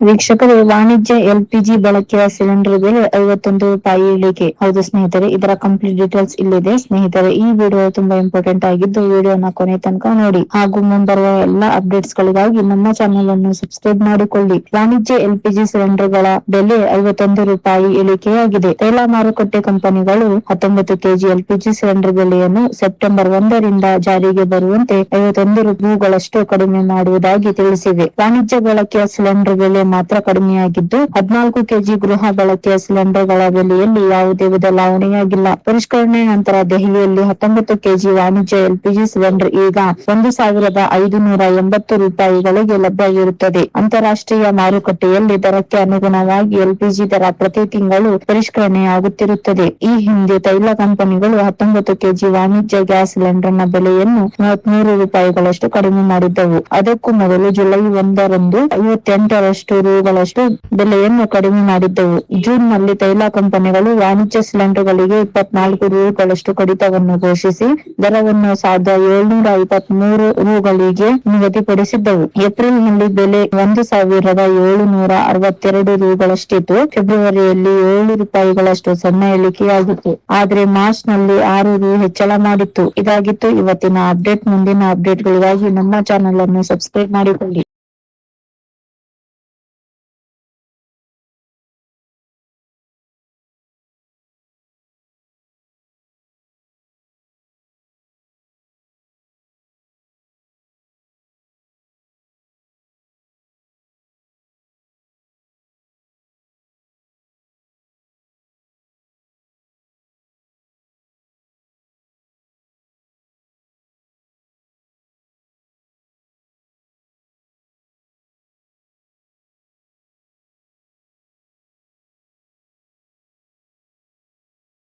ವೀಕ್ಷಕರೇ, ವಾಣಿಜ್ಯ ಎಲ್ಪಿಜಿ ಬಳಕೆಯ ಸಿಲಿಂಡರ್ ಬೆಲೆ 51 ರೂಪಾಯಿ ಇಳಿಕೆ. ಹೌದು ಸ್ನೇಹಿತರೆ, ಇದರ ಕಂಪ್ಲೀಟ್ ಡೀಟೇಲ್ಸ್ ಇಲ್ಲಿದೆ. ಸ್ನೇಹಿತರೆ, ಈ ವಿಡಿಯೋ ತುಂಬಾ ಇಂಪಾರ್ಟೆಂಟ್ ಆಗಿದ್ದು ವಿಡಿಯೋನ ಕೊನೆ ತನಕ ನೋಡಿ ಹಾಗೂ ಮುಂಬರುವ ಎಲ್ಲಾ ಅಪ್ಡೇಟ್ಸ್ ಗಳಿಗಾಗಿ ನಮ್ಮ ಚಾನೆಲ್ ಅನ್ನು ಸಬ್ಸ್ಕ್ರೈಬ್ ಮಾಡಿಕೊಳ್ಳಿ. ವಾಣಿಜ್ಯ ಎಲ್ಪಿಜಿ ಸಿಲಿಂಡರ್ ಗಳ ಬೆಲೆ 51 ರೂಪಾಯಿ ಇಳಿಕೆಯಾಗಿದೆ. ತೈಲ ಮಾರುಕಟ್ಟೆ ಕಂಪನಿಗಳು 19 ಕೆಜಿ ಎಲ್ಪಿಜಿ ಸಿಲಿಂಡರ್ ಬೆಲೆಯನ್ನು ಸೆಪ್ಟೆಂಬರ್ 1ರಿಂದ ಜಾರಿಗೆ ಬರುವಂತೆ 51 ರೂಗಳಷ್ಟು ಕಡಿಮೆ ಮಾಡುವುದಾಗಿ ತಿಳಿಸಿವೆ. ವಾಣಿಜ್ಯ ಬಳಕೆಯ ಸಿಲಿಂಡರ್ ಬೆಲೆ ಮಾತ್ರ ಕಡಿಮೆಯಾಗಿದ್ದು 14 ಕೆಜಿ ಗೃಹ ಬಳಕೆಯ ಸಿಲಿಂಡರ್ ಗಳ ಬೆಲೆಯಲ್ಲಿ ಯಾವುದೇ ಬದಲಾವಣೆಯಾಗಿಲ್ಲ. ಪರಿಷ್ಕರಣೆ ನಂತರ ದೆಹಲಿಯಲ್ಲಿ 19 ಕೆಜಿ ವಾಣಿಜ್ಯ ಎಲ್ಪಿಜಿ ಸಿಲಿಂಡರ್ ಈಗ 1,580 ರೂಪಾಯಿಗಳಿಗೆ ಲಭ್ಯವಿರುತ್ತದೆ. ಅಂತಾರಾಷ್ಟ್ರೀಯ ಮಾರುಕಟ್ಟೆಯಲ್ಲಿ ದರಕ್ಕೆ ಅನುಗುಣವಾಗಿ ಎಲ್ಪಿಜಿ ದರ ಪ್ರತಿ ತಿಂಗಳು ಪರಿಷ್ಕರಣೆಯಾಗುತ್ತಿರುತ್ತದೆ. ಈ ಹಿಂದೆ ತೈಲ ಕಂಪನಿಗಳು 19 ಕೆಜಿ ವಾಣಿಜ್ಯ ಗ್ಯಾಸ್ ಸಿಲಿಂಡರ್ ನ ಬೆಲೆಯನ್ನು 33 ರೂಪಾಯಿಗಳಷ್ಟು ಕಡಿಮೆ ಮಾಡಿದ್ದವು. ಅದಕ್ಕೂ ಮೊದಲು ಜುಲೈ 1ರಂದು 58 ರೂಗಳಷ್ಟು ಬೆಲೆಯನ್ನು ಕಡಿಮೆ ಮಾಡಿದ್ದವು. ಜೂನ್ ನಲ್ಲಿ ತೈಲ ಕಂಪನಿಗಳು ವಾಣಿಜ್ಯ ಸಿಲಿಂಡರ್ ಗಳಿಗೆ 24 ರೂಗಳಷ್ಟು ಕಡಿತವನ್ನು ಘೋಷಿಸಿ ದರವನ್ನು 1,723 ರೂಗಳಿಗೆ ನಿಗದಿಪಡಿಸಿದ್ದವು. ಏಪ್ರಿಲ್ ನಲ್ಲಿ ಬೆಲೆ 1,762 ರೂಗಳಷ್ಟಿತ್ತು. ಫೆಬ್ರವರಿಯಲ್ಲಿ 7 ರೂಪಾಯಿಗಳಷ್ಟು ಸಣ್ಣ ಇಳಿಕೆಯಾಗಿತ್ತು. ಆದ್ರೆ ಮಾರ್ಚ್ ನಲ್ಲಿ 6 ರೂ ಹೆಚ್ಚಳ ಮಾಡಿತ್ತು. ಇದಾಗಿತ್ತು ಇವತ್ತಿನ ಅಪ್ಡೇಟ್. ಮುಂದಿನ ಅಪ್ಡೇಟ್ ಗಳಿಗಾಗಿ ನಮ್ಮ ಚಾನೆಲ್ ಅನ್ನು ಸಬ್ಸ್ಕ್ರೈಬ್ ಮಾಡಿಕೊಳ್ಳಿ.